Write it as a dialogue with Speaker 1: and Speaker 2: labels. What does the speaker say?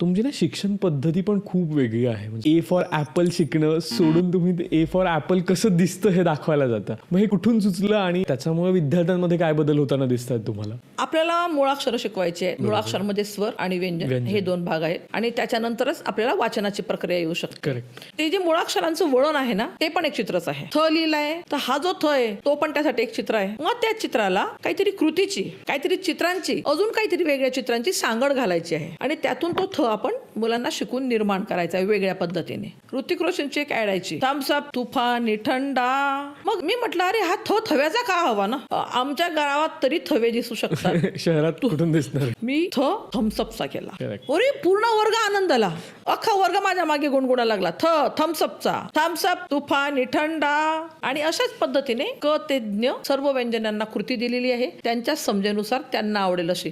Speaker 1: तुमची ना शिक्षण पद्धती पण खूप वेगळी आहे. म्हणजे ए फॉर ॲपल शिकणं सोडून तुम्ही ए फॉर ॲपल कसं दिसतं हे दाखवायला जातं. मग हे कुठून सुचलं आणि त्याच्यामुळे विद्यार्थ्यांमध्ये काय बदल होताना दिसत आहेत तुम्हाला?
Speaker 2: आपल्याला मुळाक्षर शिकवायचे आहे. मुळाक्षरमध्ये स्वर आणि व्यंजन हे 2 भाग आहेत आणि त्याच्यानंतरच आपल्याला वाचनाची प्रक्रिया येऊ शकते.
Speaker 1: करेक्ट.
Speaker 2: ते जे मुळाक्षरांचं वळण आहे ना ते पण एक चित्रच आहे. थ लिहिलाय तर हा जो थ आहे तो पण त्यासाठी एक चित्र आहे. मग त्या चित्राला काहीतरी कृतीची, काहीतरी चित्रांची, अजून काहीतरी वेगळ्या चित्रांची सांगड घालायची आहे आणि त्यातून तो थ आपण मुलांना शिकून निर्माण करायचा आहे वेगळ्या पद्धतीने. ऋतिक रोशनची एक ऍड यायची, थम्स अप तुफान थंडा. मग मी म्हटलं अरे हा थव्याचा का हवा ना, आमच्या गावात तरी थवे दिसू शकतात.
Speaker 1: शहरात कुठून दिसणार?
Speaker 2: मी थम्सअपचा केला.
Speaker 1: Correct.
Speaker 2: अरे पूर्ण वर्ग आनंदाला, अख्खा वर्ग माझ्या मागे गुणगुणा लागला थम्सअपचा. थम्सअप तुफान थंडा. आणि अशाच पद्धतीने क ते ज्ञ सर्व व्यंजनांना कृती दिलेली आहे, त्यांच्या समजेनुसार त्यांना आवडेल अशी.